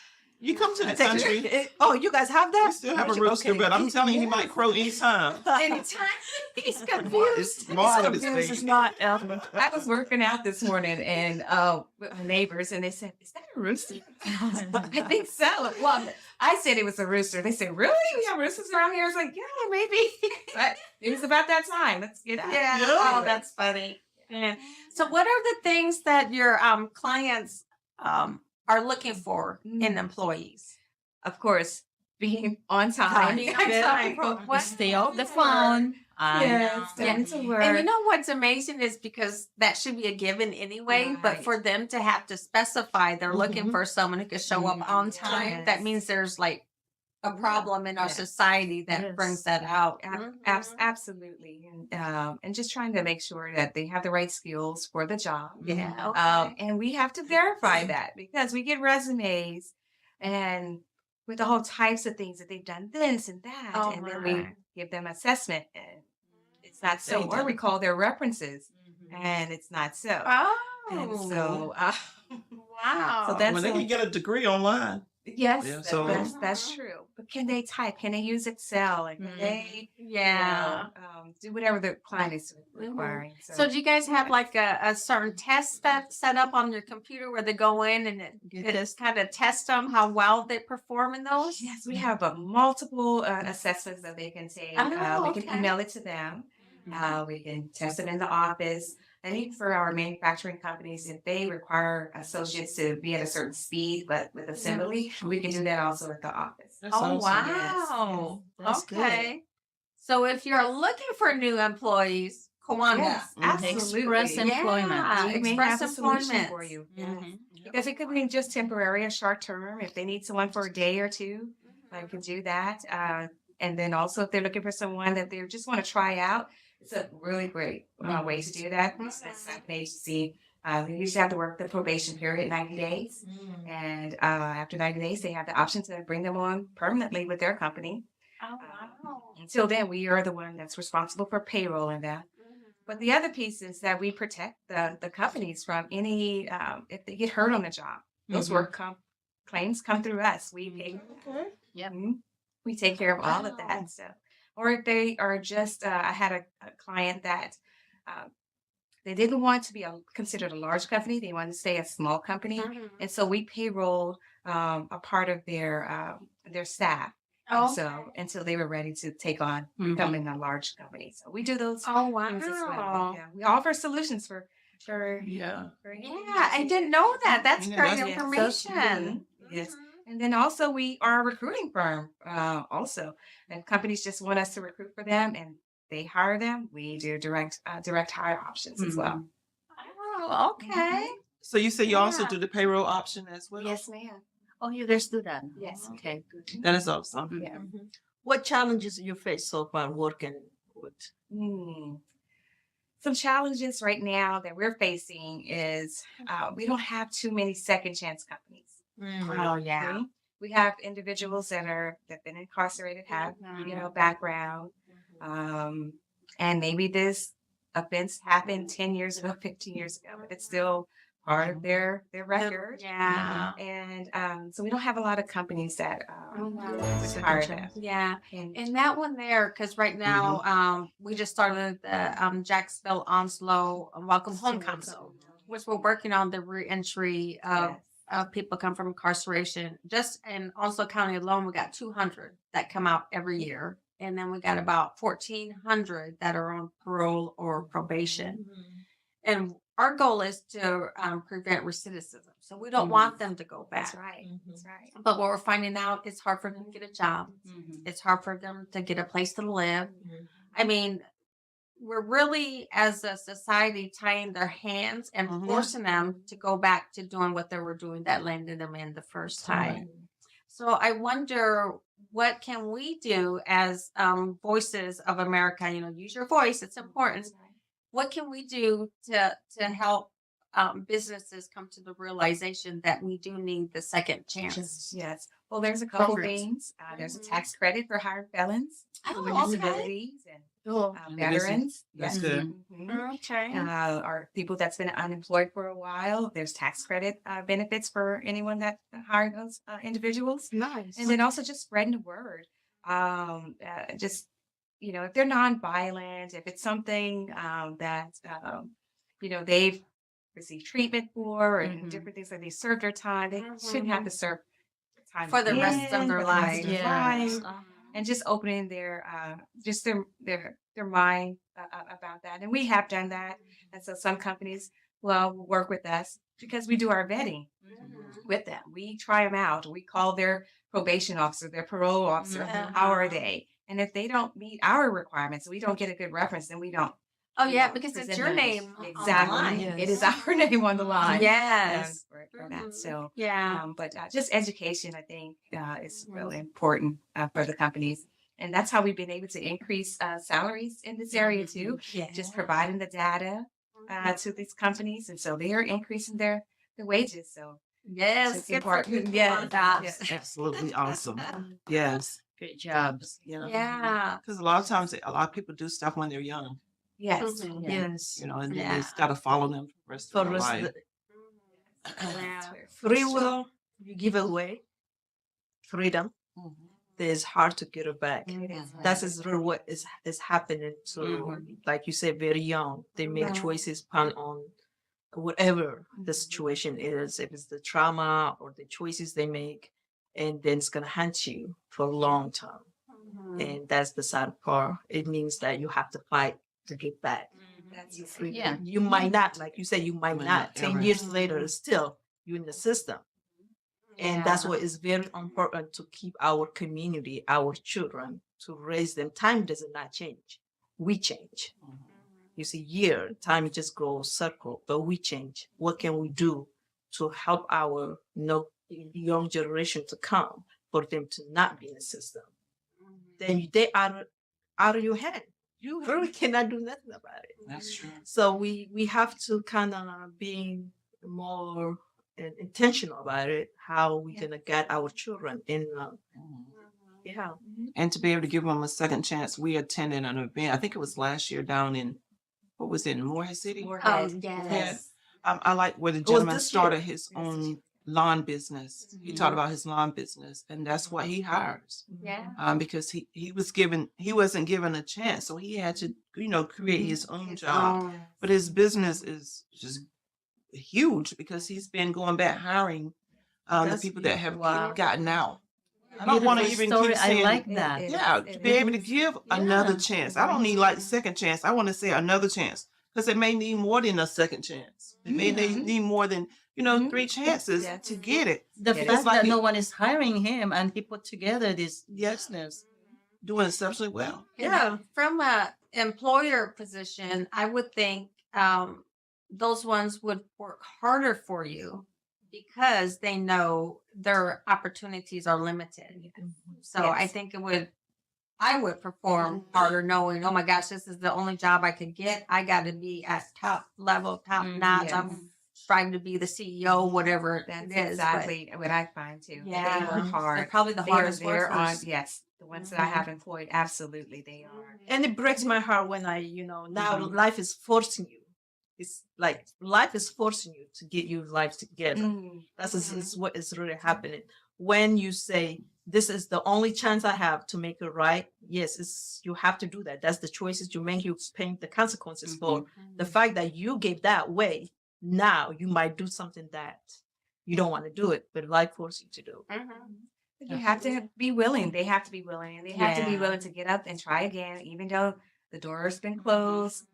You come to the country, oh, you guys have that? we still have a rooster, Okay. but I'm telling you, he might crow anytime. anytime. He's confused. It's marvelous. This is baby. not. I was working out this morning and with my neighbors, and they said, "Is that a rooster?" I think so. Well, I said it was a rooster. They said, really? We have roosters around here? I was like, yeah, maybe. But it was about that time. Let's get out. Yeah. Oh, that's funny. Yeah. So, what are the things that your clients are looking for in employees? Of course, being on time. Being on time. What? Stay off the phone. Yes, Yeah. going to work. And you know what's amazing is because that should be a given anyway, but Right. for them to have to specify they're looking for someone who can show up on time, that Yes. means there's like a problem in our society that Yes. brings that out. Absolutely, and just trying to make sure that they have the right skills for the job. Yeah. Okay. And we have to verify that because we get resumes and with all types of things that they've done this and that, Oh, and then we right. give them assessment and it's not so, They or done we it. call their references and it's not so. Oh. And so, wow. so that's Well, they a- can get a degree online. yes, Yeah, so- that's true. But can they type? Can they use Excel? And can they yeah. do whatever the client is requiring? So do you guys have like a certain test that's set up on your computer where they go in and it kind of test them how well they perform in those? yes, we have multiple assessments that they can take. Oh, We can okay. email it to them. We can test it in the office. And even for our manufacturing companies, if they require associates to be at a certain speed, but with assembly, we can do that also at the office. That's Oh, awesome. wow. That's good. Okay. So if you're looking for new employees, Kiwanis. Yes, absolutely. Express employment. Yeah, We may express have a solution employment. for you. Mhm. Because it could be just temporary or short term. If they need someone for a day or two, I can do that. And then also if they're looking for someone that they just want to try out, it's a really great way to do that. It's an agency. They usually have to work the probation period, 90 days. And after 90 days, they have the option to bring them on permanently with their company. Oh, wow. Until then, we are the one that's responsible for payroll and that. But the other piece is that we protect the companies from any, if they get hurt on the job, those work claims come through us. We pay. Yep. We take care of all of Wow. that. So, or if they are just, I had a client that they didn't want to be considered a large company. They wanted to stay a small company. And so we payrolled a part of their staff. Oh, So until they were ready to take on Mhm. becoming a large company. So we do those oh, wow. things as well. Yeah. We offer solutions for Yeah. Yeah, I didn't know that. That's Yeah, great that's- information. Yes. And then also we are a recruiting firm also. And companies just want us to recruit for them and they hire them. We do direct hire options as well. Oh, okay. So you say you also Yeah. do the payroll option as well? Yes, ma'am. Oh, you guys do that? Yes. Okay, good. That is awesome. Yeah. What challenges you face so far working with? Some challenges right now that we're facing is we don't have too many second chance companies. Oh, yeah. Okay? We have individuals that've been incarcerated, have background, and maybe this offense happened 10 years ago, 15 years ago, but it's still part of their record. Yeah. And so we don't have a lot of companies that wow. hire them. Yeah. And And that one there, because right now, we just started the Jacksonville Onslow Welcome Home Council, which we're working on the reentry of people come from incarceration. Just in Onslow County alone, we got 200 that come out every year. And then we got about 1,400 that are on parole or probation. And our goal is to prevent recidivism. So we don't want them to go back. that's right. That's right. But what we're finding out, it's hard for them to get a job. It's hard for them to get a place to live. I mean, we're really, as a society, tying their hands and forcing them to go back to doing what they were doing that landed them in the first time. So I wonder, what can we do as voices of America? Use your voice. It's important. What can we do to help businesses come to the realization that we do need the second chance? Yes. Well, there's a couple for it. things. There's a tax credit for hired felons, Oh, with okay. disabilities, and Cool. veterans. That's good. Mhm. Okay. Or people that's been unemployed for a while. There's tax credit benefits for anyone that hired those individuals. Nice. And then also just spreading the word. Just, if they're nonviolent, if it's something that, they've received treatment for and different things like they served their time, they shouldn't have to serve time For the rest of for their the rest life. of their Yes. life. And just opening their just their mind about that. And we have done that. And so some companies will work with us because we do our vetting with them. We try them out. We call their probation officer, their parole officer, Mhm. how are they? And if they don't meet our requirements, we don't get a good reference, then we don't. Oh you yeah, know, because it's present your them. name Exactly. on the line. Yes. It is our name on the line. Yes. For that. So Yeah. but just education, I think, is really important for the companies. And that's how we've been able to increase salaries in this area too, Yeah. just providing the data to these companies. And so they are increasing their wages. So Yes. it's Good for important. good Yeah. for that. Yes. Absolutely awesome. Yes. Great jobs. Yeah. Because a lot of times, a lot of people do stuff when they're young, Yes. Mhm. Yes. you know, and then Yeah. it's got to follow them for the rest For of their us, life. Yeah. free will, you give away freedom. It's hard to get it back. It is. That is really what is happening to, like you said, very young. They make Mhm. choices upon on whatever the situation is, if it's the trauma or the choices they make, and then it's gonna haunt you for a long time. And that's the sad part. It means that you have to fight to get back. That's You just- free. Yeah. You might not, like you said, you might Might not. not 10 ever. years later, still you're in the system. And that's what is very important to keep our community, our children, to raise them. Time does not change. We change. You see, time just goes circle, but we change. What can we do to help our young generation to come for them to not be in the system? Then they are out of your hand. You really cannot do nothing about it. That's true. So we have to kind of be more intentional about it. How we gonna get our children in? Yeah. And to be able to give them a second chance, we attended an event. I think it was last year down in, what was it, in Morehead City? Morehead. Yes. I like where the was gentleman this started year. his own lawn business. He talked about his lawn business, and that's what he hires. Yeah. Because he wasn't given a chance, so he had to, create his own job. But his business is just huge because he's been going back hiring the That's people that have Wow. gotten out. I don't want to Beautiful even story. keep saying, I like that. yeah, to be able to give another chance. I don't need like a second chance. I want to say another chance because it may need more than a second chance. It may need more than 3 chances Yes. to get it. The It is fact like that it- no one is hiring him and he put together this. Yesness doing exceptionally well. Yeah. From a employer position, I would think those ones would work harder for you because they know their opportunities are limited. So I Yes. think I would perform harder knowing, oh my gosh, this is the only job I could get. I got to be at top level, top notch. Yes. I'm striving to be the CEO, whatever That's it is. exactly what I find too. Yeah. They work They're hard. probably the They are hardest there on, workers. yes, the ones that I have employed, absolutely they are. And it breaks my heart when now life is forcing you. It's like life is forcing you to get your life together. That's is what is really happening. When you say this is the only chance I have to make it right, yes, you have to do that. That's the choices you make. You paying the consequences for the fact that you gave that way. Now you might do something that you don't want to do it, but life forces you to do. But you have to be willing. They have to be willing, and they have to be Yeah. willing to get up and try again, even though the door has been closed.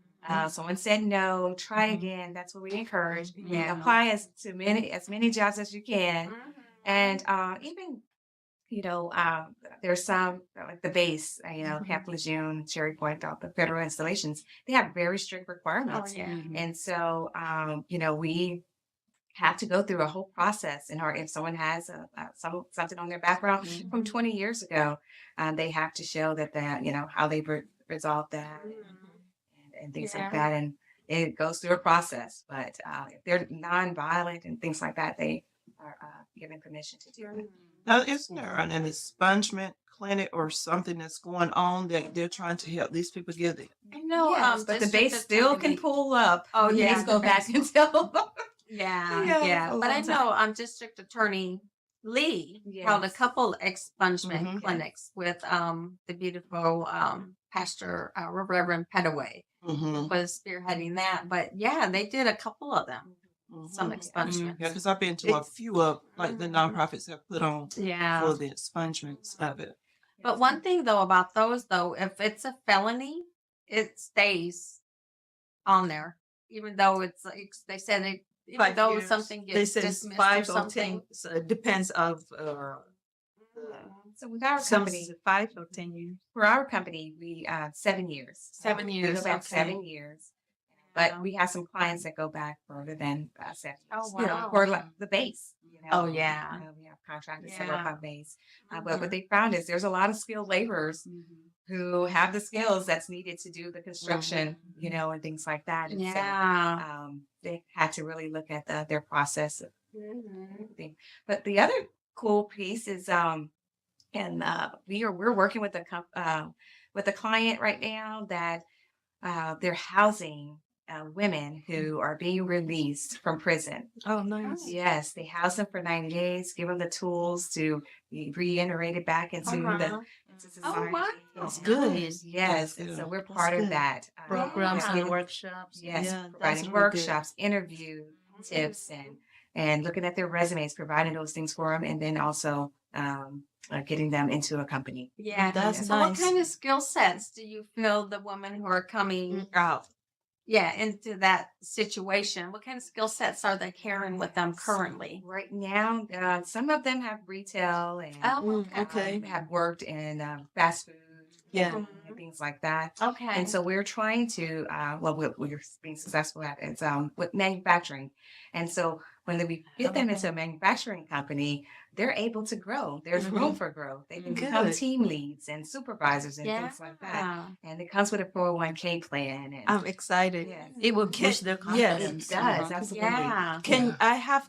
Someone said no. Try again. That's what we encourage. Yeah. Apply as many jobs as you can, and even there's some like the base, Camp Lejeune, Cherry Point, all the federal installations. They have very strict requirements, and so we have to go through a whole process. If someone has something on their background from 20 years ago, they have to show that how they resolved that and things like that. And it goes through a process. But if they're nonviolent and things like that, they are given permission to do it. Now, isn't there an expungement clinic or something that's going on that they're trying to help these people get it? I know, Yes, but the district base still attorney- can pull up. Oh, The yeah, base the go back base. and tell. Yeah, Yeah, yeah. a But I long know District Attorney Lee held a Yes. couple expungement Mhm. clinics with the beautiful Pastor Reverend Petaway Mm-hmm. was spearheading that. But yeah, they did a couple of them. some expungement. Yeah, because I've been to a few of like the nonprofits have put on Yeah. for the expungements of it. But one thing though about those though, if it's a felony, it stays on there, even though it's like they said it. Even 5 though years. something They gets said dismissed 5 or or something. 10. So it depends of So with our some company, 5 or 10 years. for our company, we 7 years. 7 We years, go back okay. 7 years. But we have some clients that go back further than 7 years. Oh, You know, wow. for like the base. You know, Oh, yeah. we have contractors that work Yeah. on base. But what they found is there's a lot of skilled laborers who have the skills that's needed to do the construction, you know, and things like that. And Yeah. so they had to really look at their process. Thing. But the other cool piece is and we're working with a client right now that they're housing women who are being released from prison. Oh, nice. Yes, they house them for 90 days, give them the tools to be reintegrated back into into society. Oh, wow. That's good. Yes, and so we're part of good. that. Programs Yeah. and workshops. Yes, Yeah, that's providing really good. workshops, interview tips, and looking at their resumes, providing those things for them, and then also getting them into a company. Yeah. That's So nice. what kind of skill sets do you feel the women who are coming out, into that situation? What kind of skill sets are they carrying with them currently? Right now, some of them have retail and Oh, okay. have worked in fast food, Yeah. and things like that. Okay. And so we're trying to, we're being successful at it with manufacturing. And so when we get them into a manufacturing company, they're able to grow. There's room for growth. They can become Good. team leads and supervisors and things like that. And it comes with a 401k plan. And I'm excited. yes, It will boost their Yes. confidence. it does. Absolutely. Yeah. Can I have?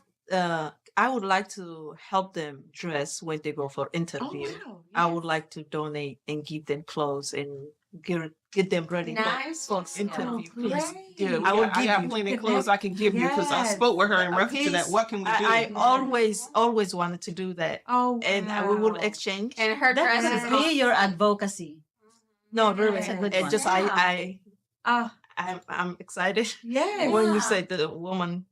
I would like to help them dress when they go for Oh, interview. wow. I would like to donate and give them clothes and get them ready Nice. for interview. Please. Yeah, I will I give got you. plenty of clothes I can give you because I Yes. spoke with her in reference to that. Please. What can we do? I always wanted to do that, Oh, and we will wow. exchange. And her That dress is is Be your advocacy. No, really, That's a good it one. just Oh, I'm excited yes. when you say the woman.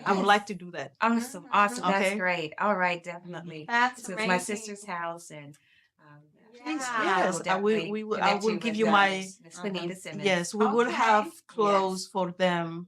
I would like to do that. Awesome. Awesome. That's Okay. great. All right. Definitely. That's So it's amazing. my sister's house, and Yes, I will give you my. Miss Juanita Simmons. Yes, we will Okay. have clothes for them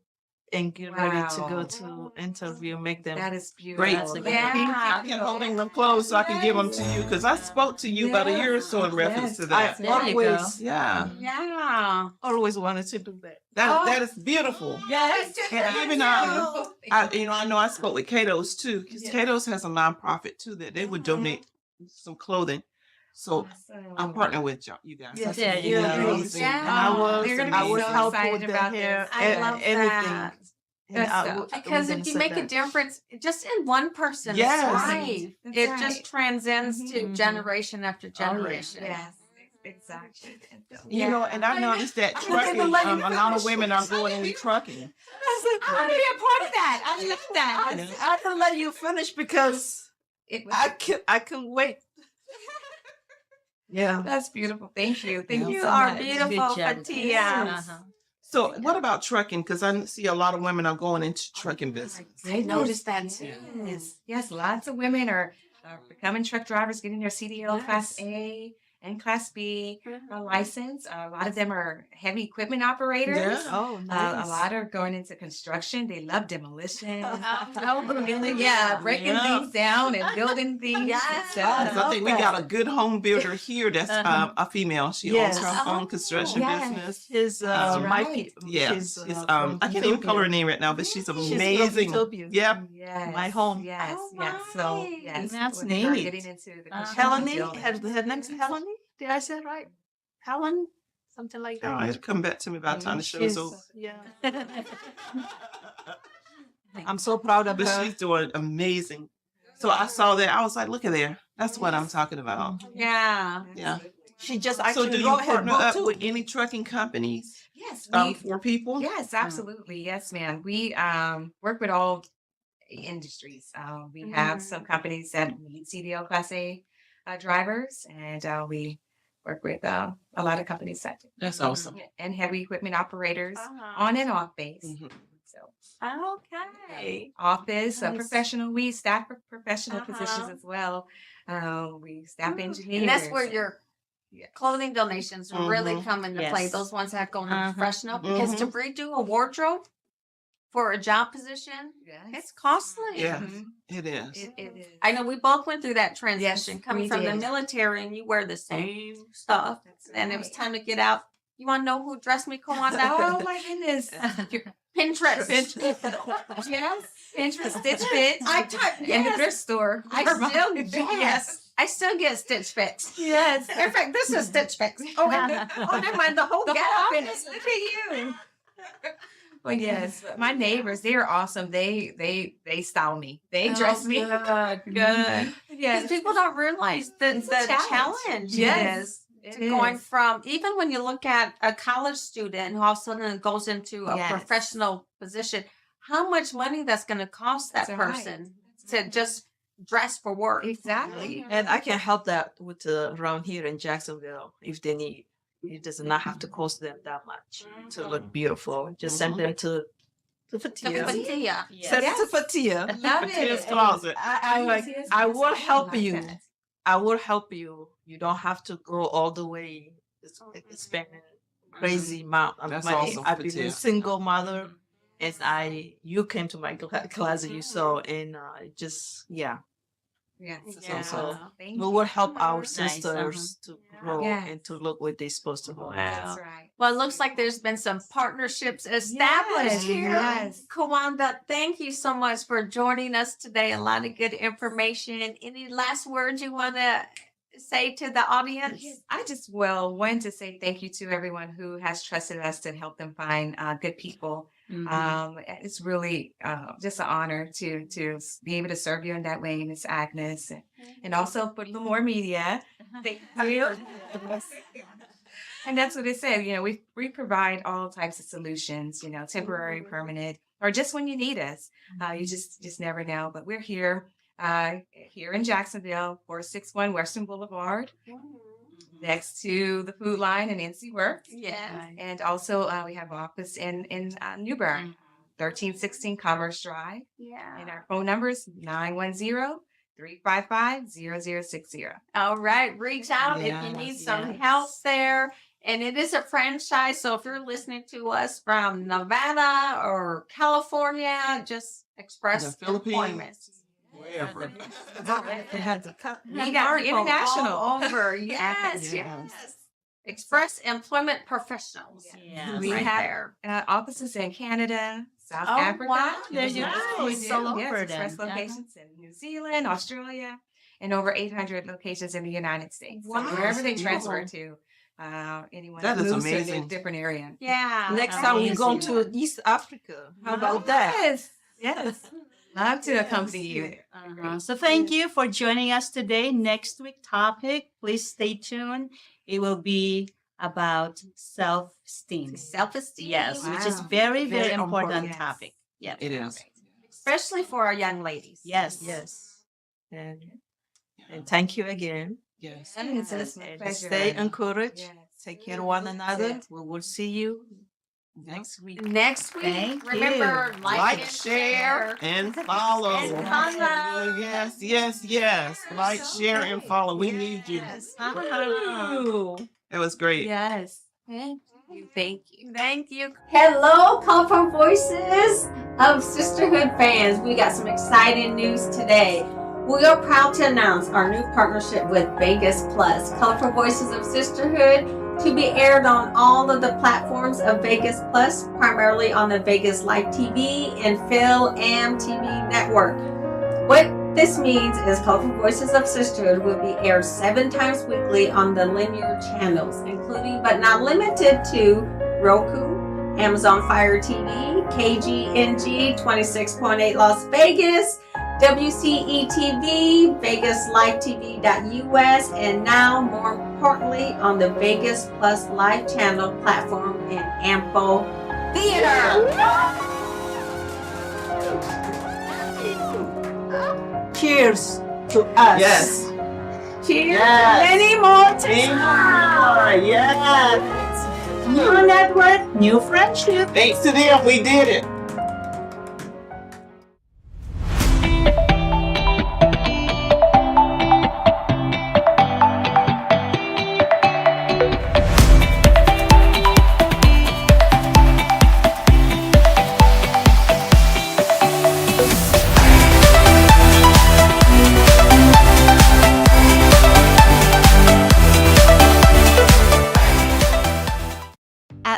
and get ready to go Wow. to interview, make them. That is beautiful. Great. That's a good Yeah. I can holding them clothes so I can give them to you because I spoke to you about a year or so in reference to I that. There you go. Yeah, always wanted to do that. that is beautiful. Yes. And even I know I spoke with Cato's too because Cato's has a nonprofit too that they would donate some clothing. So I'm partnering with you guys. Yes. There you Yeah. go. Amazing. Yeah. And I was, They're gonna I be would so help excited with the about hair this. I and love anything. that. And Good I stuff. would- Because we're if you gonna make say a that. difference just in one person's Yes. life, That's it right. just transcends to Mhm. generation after generation. Yes, exactly. You know, and I noticed that trucking, a lot of women are going into trucking. I want to be a part of that. I love that. I can let you finish because I can wait. Yeah. That's beautiful. Thank you. Thank you You so are much. beautiful, Good job. Fetihya. Uh-huh. So what about trucking? Because I see a lot of women are going into trucking business. I noticed that too. Yes, lots of women are becoming truck drivers, getting their CDL Class A and Class B license. A lot of them are heavy equipment operators. Yeah. Oh, A nice. lot are going into construction. They love demolition. really? Yeah, breaking Yeah. things down and building things. Yes. So, So I think we got a good home builder here that's a female. She Yes. owns her own construction Yes. business. His That's my right. people. Yeah. She's, She's, from I can't even call her Ethiopia. name right now, but she's She's from amazing. Ethiopia. Yep. yes, My home. Yes, Oh, yes. So, right. yes, That's when they are neat. getting into the construction Helene, field. her name's Helene. Did I say it right? Helen, something like All that. right, come back to me by the time the show's She's- over. Yeah. I'm so proud of But her. she's doing amazing. So I saw that. I was like, look at there. That's what I'm talking about. Yeah. Yeah. She just So actually do you wrote her partner book up too. with any trucking companies Yes, for people? yes, absolutely. Yes, ma'am. We work with all industries. We have some companies that need CDL Class A drivers, and we work with a lot of companies that That's awesome. and heavy equipment operators Uh-huh. on and off base. Mhm. So Okay. office, Nice. professional. We staff for professional Uh-huh. positions as well. We staff engineers. And that's where your Yes. clothing donations really Mhm. come into play. Yes. Those ones that go into Uh-huh. professional. Because to redo a wardrobe for a job position, Yes. it's costly. Yes, Mhm. it is. It is. I know we both went through that transition coming we from the did. military, and you wear the same stuff. That's And it was right. time to get out. You want to know who dressed me, Kawanda? Oh my goodness. Pinterest. Yes. Pinterest Stitch Fit. I type in the thrift store. I still yes. I still get Stitch Fits. Yes. In fact, this is Stitch Fix. Oh, never mind. The whole The get whole up in office. it. Look at you. Well, yes, but my neighbors, they are awesome. They style me. They dress me. Good. Good. Yes. Because people don't realize the It's a challenge. challenge Yes, is it to going is. from, even when you look at a college student who all of a sudden goes into a Yes. professional position, how much money that's going to cost that That's right. person That's to right. just dress for work. Exactly. And I can help that with around here in Jacksonville if they need. It does not have to cost them that much to look beautiful. Just send them to Fetihya. Fetihya. Send it to Fetihya. Love Fetia's it. closet. I will help Like you. that. I will help you. You don't have to go all the way spending crazy amount of That's money. awesome, I've been Fetihya. a single mother, and you came to my closet, you saw, and just Yes. Yeah. So Thank we you. will help our Nice, sisters to grow Yes. and to look what they're supposed to look. That's right. Well, it looks like there's been some partnerships established Yes, here. yes. Kawanda, thank you so much for joining us today. A lot of good information. Any last words you want to say to the audience? I just wanted to say thank you to everyone who has trusted us to help them find good people. It's really just an honor to be able to serve you in that way, Miss Agnes, and also for La'Moore Media. Thank you. And that's what it said. We provide all types of solutions. Temporary, permanent, or just when you need us. You just never know. But we're here in Jacksonville, 461 Western Boulevard, next to the Food Line and NC Works. Yeah. And also, we have an office in New Bern, 1316 Commerce Drive. Yeah. And our phone number is 910-355-0060. All right. Reach out if you Yes, need some yes. help there. And it is a franchise. So if you're listening to us from Nevada or California, just express The Philippines. employment. Wherever. It had to cut. We We got are people international. all over. Yes, Yes. yes. Express Employment Professionals. Yeah. We Right have there. Offices in Canada, South Oh, Africa. wow. There you Yes, go. we It's do. all Yes, over express then. locations in New Zealand, Australia, and over 800 locations in the United States. So Wow. wherever they That's transfer to, anyone That is moves to a amazing. different area. Yeah. Next time we go amazing. to East Africa. How about that? Yes, yes. Love to accompany you. So thank you for joining us today. Next week topic, please stay tuned. It will be about self-esteem. Self-esteem. Yes, which is Wow. very, Very very important important. Yes. topic. Yeah. It is. Especially for our young ladies. Yes. Yes. And thank you again. Yes. It's a And pleasure. stay encouraged. Yes. Take care of one another. That's it. We will see you next week. Next week, Thank remember, you. like and share. and follow. And follow. Yes, yes, yes. Like, share, and follow. We need you. Yes. It was great. Yes. Thank you. Thank you. Thank you. Hello, Colorful Voices of Sisterhood fans. We got some exciting news today. We are proud to announce our new partnership with Vegas Plus, Colorful Voices of Sisterhood, to be aired on all of the platforms of Vegas Plus, primarily on the Vegas Live TV and Phil-Am TV network. What this means is Colorful Voices of Sisterhood will be aired 7 times weekly on the linear channels, including but not limited to Roku, Amazon Fire TV, KGNG 26.8 Las Vegas, WCETV, Vegas Live TV.us, and now more importantly on the Vegas Plus Live channel platform in Ampo Theater. Cheers to us. Yes. Cheers. Yes. Many more to Anymore. Yes. New network, new friendship. Thanks to them, we did it.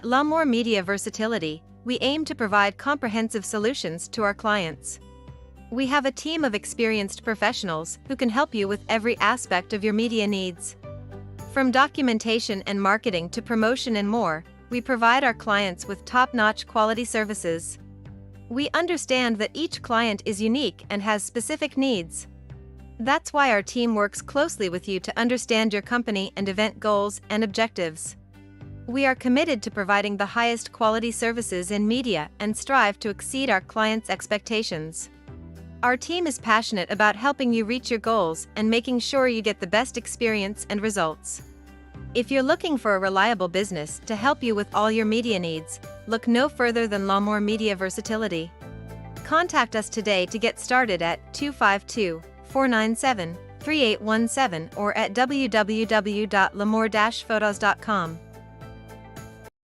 La'Moore Media Versatility, we aim to provide comprehensive solutions to our clients. We have a team of experienced professionals who can help you with every aspect of your media needs. From documentation and marketing to promotion and more, we provide our clients with top-notch quality services. We understand that each client is unique and has specific needs. That's why our team works closely with you to understand your company and event goals and objectives. We are committed to providing the highest quality services in media and strive to exceed our clients' expectations. Our team is passionate about helping you reach your goals and making sure you get the best experience and results. If you're looking for a reliable business to help you with all your media needs, look no further than La'Moore Media Versatility. Contact us today to get started at 252-497-3817 or at www.lamoore-photos.com.